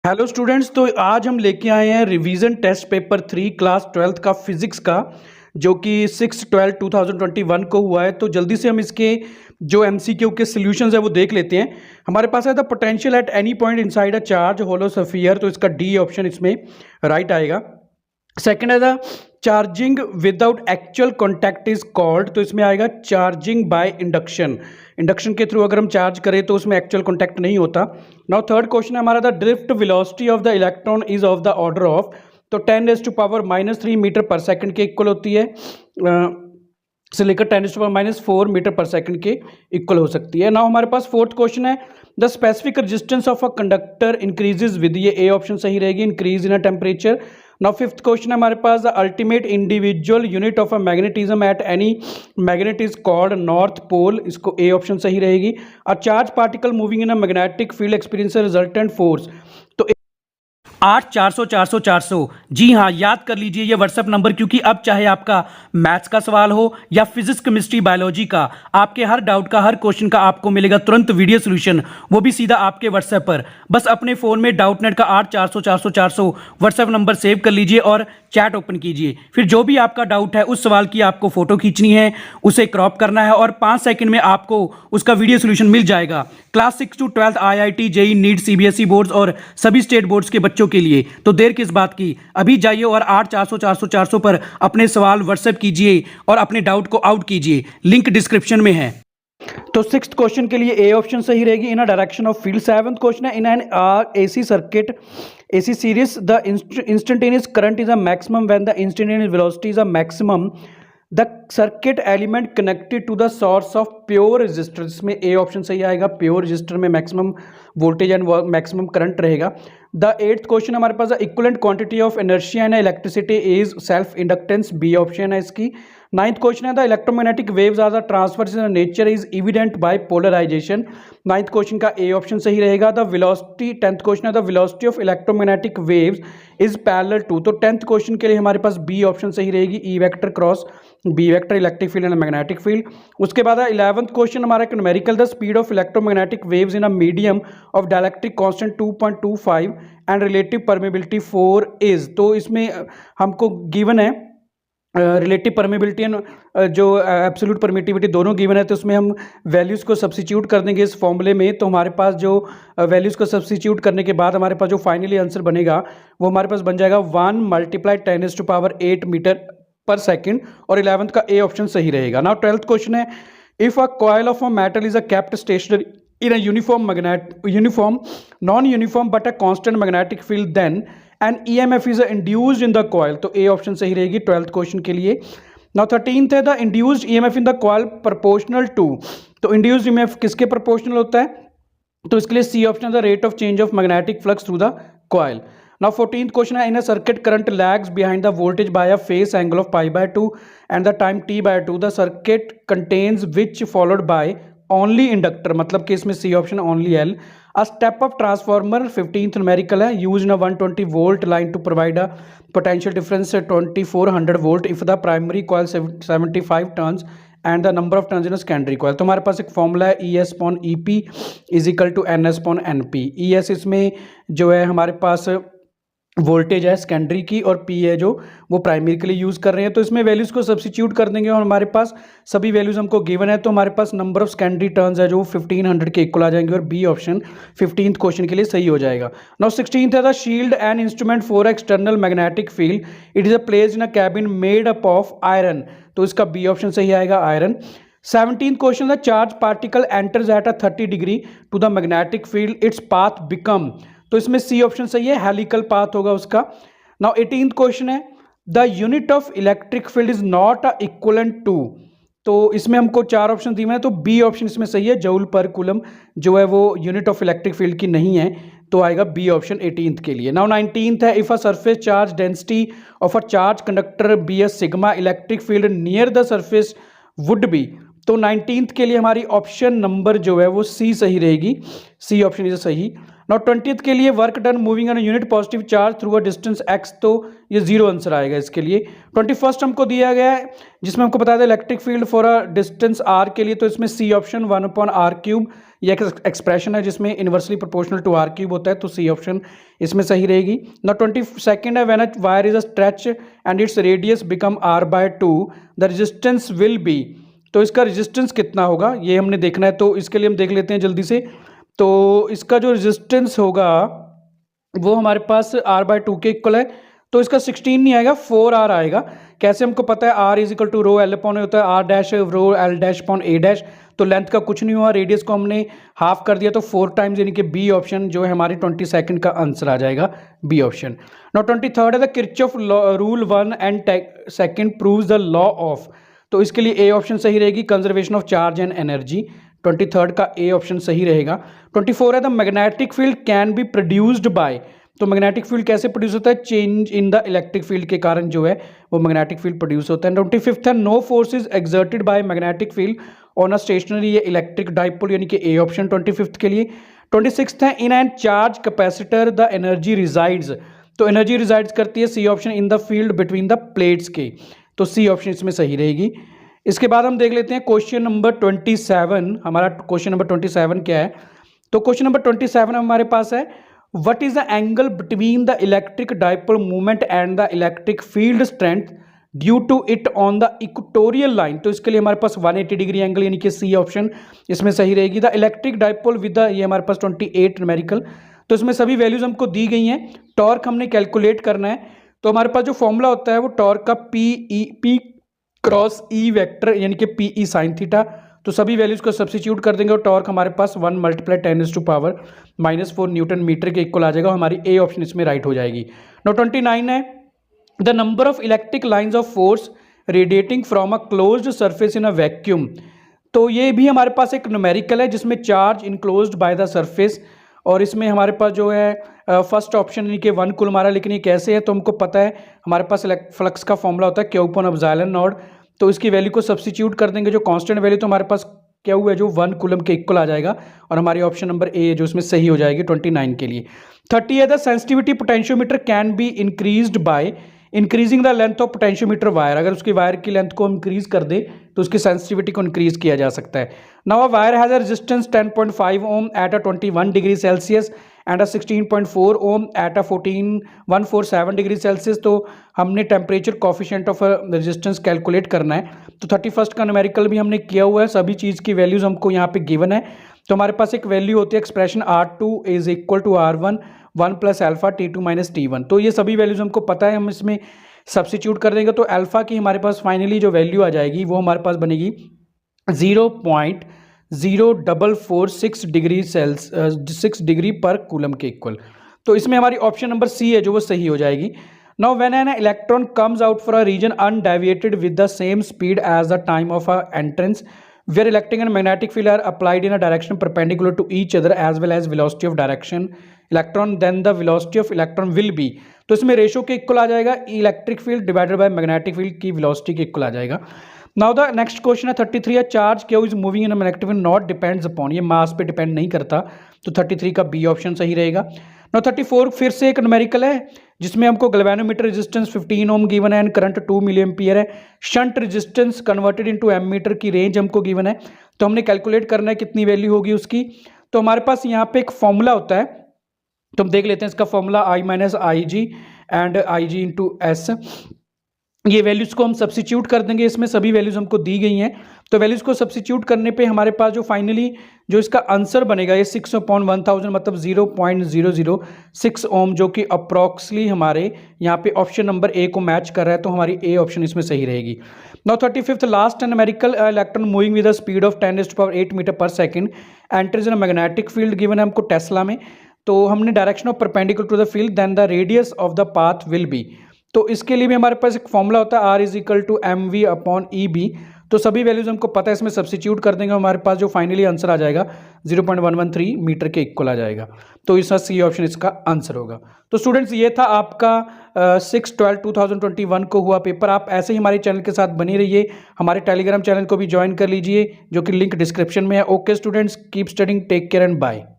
Hello students. तो आज हम लेके आए हैं revision test paper 3 class 12th का फिजिक्स का, जो कि 6/12/2021 को हुआ है। तो जल्दी से हम इसके जो एमसीक्यू के सॉल्यूशंस है वो देख लेते हैं। हमारे पास है the potential at any point inside a charge hollow sphere, तो इसका डी ऑप्शन इसमें राइट आएगा। सेकंड है the charging without actual contact is called, तो इसमें आएगा चार्जिंग बाय इंडक्शन। इंडक्शन के थ्रू अगर हम चार्ज करें तो उसमें एक्चुअल कॉन्टैक्ट नहीं होता। नाउ थर्ड क्वेश्चन है हमारा, the drift velocity of the electron is of the order of, तो 10⁻³ मीटर पर सेकंड के इक्वल होती है, से लेकर 10⁻⁴ मीटर पर सेकंड के इक्वल हो सकती है। नाउ हमारे पास फोर्थ क्वेश्चन है, the specific resistance of a conductor increases with, ये ए ऑप्शन सही रहेगी, increase in a temperature. Now fifth question है हमारे पास, the ultimate individual unit of a magnetism at any magnet is called north pole, इसको A option सही रहेगी। A charge particle moving in a magnetic field experience resultant force, तो 8/400/400 जी हाँ, याद कर लीजिए ये व्हाट्सएप नंबर, क्योंकि अब चाहे आपका मैथ्स का सवाल हो या फिजिक्स केमिस्ट्री बायोलॉजी का, आपके हर डाउट का, हर क्वेश्चन का आपको मिलेगा तुरंत वीडियो सोल्यूशन, वो भी सीधा आपके व्हाट्सएप पर। बस अपने फोन में डाउटनेट का 8/400/400 व्हाट्सएप नंबर सेव कर लीजिए और चैट ओपन कीजिए। फिर जो भी आपका डाउट है उस सवाल की आपको फोटो खींचनी है, उसे क्रॉप करना है और 5 सेकंड में आपको उसका वीडियो सोल्यूशन मिल जाएगा। Class 6 to 12 IIT, JEE, NEET, CBSE boards और सभी स्टेट बोर्ड्स के बच्चों के लिए। तो देर किस बात की, अभी जाइए और 8/400/400 पर अपने सवाल व्हाट्सएप कीजिए और अपने डाउट को आउट कीजिए, लिंक डिस्क्रिप्शन में है। तो सिक्स्थ क्वेश्चन के लिए ए ऑप्शन सही रहेगी, in a direction of field. Seventh question है, in an AC circuit AC series the instantaneous current is a maximum when the instantaneous velocity is a maximum, the circuit element connected to the source of pure resistor, इसमें ए option सही आएगा, pure resistor में maximum voltage and maximum current रहेगा। The eighth question हमारे पास, equivalent quantity of inertia and electricity is self inductance, B option है इसकी। Ninth question है, the electromagnetic waves are the transverse in nature is evident by polarisation, ninth question का A option सही रहेगा। The velocity, tenth question है, the velocity of electromagnetic waves is parallel to, तो tenth question के लिए हमारे पास बी ऑप्शन सही रहेगी, E vector cross B vector, electric field and magnetic field. उसके बाद 11th क्वेश्चन हमारा numerical, the speed of electromagnetic waves in a medium of dielectric constant 2.25 and relative permeability 4 is, तो इसमें हमको गिवन है relative permeability and जो absolute permittivity दोनों given है, तो उसमें हम वैल्यूज़ को सब्स्टिट्यूट कर देंगे इस फॉर्मूले में। तो हमारे पास जो वैल्यूज़ को सब्स्टिट्यूट करने के बाद हमारे पास जो फाइनली आंसर बनेगा वो हमारे पास बन जाएगा 1 × 10⁸ मीटर पर सेकंड, और 11th का ए ऑप्शन सही रहेगा। नाउ 12th क्वेश्चन है, if a coil of a metal is a kept stationary in a uniform non-uniform but a constant magnetic field, then an EMF is induced in the coil, तो ए option सही रहेगी 12th question के लिए। Now 13th है, the induced EMF in the coil proportional to, तो induced EMF किसके proportional होता है, तो इसके लिए C option, the rate of change of magnetic flux through the coil. Now 14th question है, in a circuit current lags behind the voltage by a phase angle of π/2 and the time t/2, the circuit contains which followed by only inductor, मतलब कि इसमें C option only L. A step up transformer 15th numerical है, use in a 120 volt line to provide a potential difference 2400 volt if the primary coil 75 turns and the number of turns in a secondary coil. तो हमारे पास एक formula है, ES/EP is equal to NS/NP। ES इसमें जो है हमारे पास voltage है secondary की, और P है जो वो प्राइमरी के लिए यूज़ कर रहे हैं। तो इसमें वैल्यूज़ को सब्स्टिट्यूट कर देंगे और हमारे पास सभी वैल्यूज़ हमको गिवन है, तो हमारे पास नंबर ऑफ सेकेंडरी टर्न्स है जो 1500 के इक्वल आ जाएंगे, और बी ऑप्शन 15th क्वेश्चन के लिए सही हो जाएगा। नाउ 16th है, the shield an instrument for external magnetic field, it is a place in a cabin made up of iron, तो इसका बी ऑप्शन सही आएगा, iron. 17th question, the charge particle enters at a 30 degree to the magnetic field, its path become, तो इसमें C option सही है, helical path होगा उसका। नाउ 18th क्वेश्चन है, the unit of electric field is not a equivalent to, तो इसमें हमको 4 ऑप्शन दिए हैं, तो बी ऑप्शन इसमें सही है, जूल पर कूलम जो है वो यूनिट ऑफ इलेक्ट्रिक फील्ड की नहीं है, तो आएगा बी ऑप्शन 18th के लिए। नाउ 19th है, if a surface charge density of a charge conductor be a sigma, electric field near the surface would be, तो 19th के लिए हमारी ऑप्शन नंबर जो है वो सी सही रहेगी, सी ऑप्शन इज सही। नाउ 20th के लिए work done moving on unit positive charge through a distance x, तो ये 0 आंसर आएगा इसके लिए। 21st हमको दिया गया है जिसमें हमको बता दें electric field for a distance r के लिए, तो इसमें सी ऑप्शन 1/r³, ये एक एक्सप्रेशन है जिसमें इनवर्सली प्रोपोर्शनल टू r³ होता है, तो सी ऑप्शन इसमें सही रहेगी। ना 22nd है when a wire is a stretch and its radius become r/2 the resistance will be, तो इसका रेजिस्टेंस कितना होगा ये हमने देखना है, तो इसके लिए हम देख लेते हैं जल्दी से। तो इसका जो रेजिस्टेंस होगा वो हमारे पास r/2 के इक्वल है, तो इसका 16 नहीं आएगा 4r आएगा। कैसे हमको पता है r is equal to rho L upon होता है r dash rho L dash upon A dash, तो लेंथ का कुछ नहीं हुआ, रेडियस को हमने हाफ कर दिया, तो 4 टाइम्स, यानी कि बी ऑप्शन जो है हमारे 22nd का आंसर आ जाएगा, बी ऑप्शन। नाउ 23rd है the Kirchhoff rule 1 and 2 proves the law of, तो इसके लिए ए ऑप्शन सही रहेगी, conservation of charge and energy. 23rd का ए ऑप्शन सही रहेगा। 24 है the magnetic field can be produced by, तो मैग्नेटिक फील्ड कैसे प्रोड्यूस होता है, change in the electric field के कारण जो है वो मैग्नेटिक फील्ड प्रोड्यूस होता है। 25th है no force is exerted by magnetic field on a stationary या इलेक्ट्रिक डाइपोल, यानी कि ए ऑप्शन 25th के लिए। 26th है in and charge capacitor the energy resides, तो एनर्जी रिजाइड्स करती है C option in the field between the plates के, तो सी ऑप्शन इसमें सही रहेगी। इसके बाद हम देख लेते हैं क्वेश्चन नंबर 27, हमारा क्वेश्चन नंबर 27 क्या है, तो क्वेश्चन नंबर 27 हमारे पास है what is the angle between the electric dipole movement and the electric field strength due to it on the equatorial line, तो इसके लिए हमारे पास 180 डिग्री एंगल, यानी कि सी ऑप्शन इसमें सही रहेगी। The electric dipole with the, ये हमारे पास 28 न्यूमेरिकल, तो इसमें सभी वैल्यूज हमको दी गई हैं। टॉर्क हमने कैलकुलेट करना है, तो हमारे पास जो फॉर्मूला होता है वो टॉर्क का पी क्रॉस ई वेक्टर, यानी कि पी ई साइन थीटा, तो सभी वैल्यूज को सब्स्टिट्यूट कर देंगे और टॉर्क हमारे पास 1 × 10⁻⁻⁴ न्यूटन मीटर के इक्वल आ जाएगा, हमारी ए ऑप्शन इसमें राइट हो जाएगी। नो 29 है the number of electric lines of force radiating from a closed surface in a vacuum, तो ये भी हमारे पास एक न्यूमेरिकल है जिसमें charge enclosed by the surface, और इसमें हमारे पास जो है फर्स्ट ऑप्शन यानी कि 1 कूलम आ रहा है, लेकिन ये कैसे है तो हमको पता है हमारे पास फ्लक्स का फॉर्मूला होता है Q/ε0, तो इसकी वैल्यू को सब्स्टिट्यूट कर देंगे, जो कांस्टेंट वैल्यू तो हमारे पास क्या हुआ है जो 1 कूलम के इक्वल आ जाएगा, और हमारी ऑप्शन नंबर ए जो इसमें सही हो जाएगी 29 के लिए। 30 है the sensitivity potentiometer can be increased by increasing the length of potentiometer wire, अगर उसकी वायर की लेंथ को इंक्रीज कर दे तो उसकी सेंसिटिविटी को इंक्रीज किया जा सकता है। Now a wire has a resistance 10.5 ohm at a 21 degree Celsius and a 16.4 ohm at a 147 degree Celsius, तो हमने temperature coefficient of resistance calculate करना है, तो 31st का न्यूमेरिकल भी हमने किया हुआ है, सभी चीज़ की वैल्यूज हमको यहाँ पे गिवन है, तो हमारे पास एक वैल्यू होती है expression R2 is equal to R1 1 + α T2 - T1, तो ये सभी वैल्यूज हमको पता है, हम इसमें सब्स्टिट्यूट कर देंगे, तो अल्फा की हमारे पास फाइनली जो वैल्यू आ जाएगी वो हमारे पास बनेगी 0.0446 डिग्री 6 डिग्री पर कूलम के इक्वल, तो इसमें हमारी ऑप्शन नंबर सी है जो वो सही हो जाएगी। Now when an electron comes out for a region undeviated with the same speed as the time of a entrance where electric and magnetic field are applied in a direction perpendicular to each other as well as velocity of direction electron, then the velocity of electron will be, तो इसमें ratio के equal आ जाएगा electric field divided by magnetic field की velocity के equal आ जाएगा। Now the next question है 33 है charge Q is moving in a magnetic field not depends upon, ये मास पे डिपेंड नहीं करता, तो 33 का बी ऑप्शन सही रहेगा। नाउ 34 फिर से एक न्यूमेरिकल है जिसमें हमको गैल्वेनोमीटर रेजिस्टेंस 15 ओम गिवन है एंड करंट 2 मिली एम्पियर है, shunt resistance converted into ammeter की रेंज हमको गिवन है, तो हमने कैलकुलेट करना है कितनी वैल्यू होगी उसकी, तो हमारे पास यहाँ पे एक फॉर्मूला होता है, तो हम देख लेते हैं इसका formula I - IG and IG into S, ये वैल्यूज को हम सब्स्टिट्यूट कर देंगे, इसमें सभी वैल्यूज हमको दी गई हैं, तो वैल्यूज को सब्स्टिट्यूट करने पे हमारे पास जो फाइनली जो इसका आंसर बनेगा ये 6/1000 मतलब 0.006 ओम, जो कि अप्रॉक्सली हमारे यहाँ पे ऑप्शन नंबर ए को मैच कर रहा है, तो हमारी ए ऑप्शन इसमें सही रहेगी। Now 35th last numerical electron moving with the speed of 10⁸ metre पर second enters in a magnetic field given है हमको टेस्ला में, तो हमने direction of perpendicular to the field then the radius of the path will be, तो इसके लिए भी हमारे पास एक फॉर्मूला होता है R = mv/EB, तो सभी वैल्यूज हमको पता है, इसमें सब्स्टिट्यूट कर देंगे, हमारे पास जो फाइनली आंसर आ जाएगा 0.113 मीटर के इक्वल आ जाएगा, तो इसका सी ऑप्शन इसका आंसर होगा। तो स्टूडेंट्स ये था आपका 6/12/2021 को हुआ पेपर। आप ऐसे ही हमारे चैनल के साथ बने रहिए, हमारे टेलीग्राम चैनल को भी ज्वाइन कर लीजिए जो कि लिंक डिस्क्रिप्शन में है। Okay students, keep studying, take care and bye.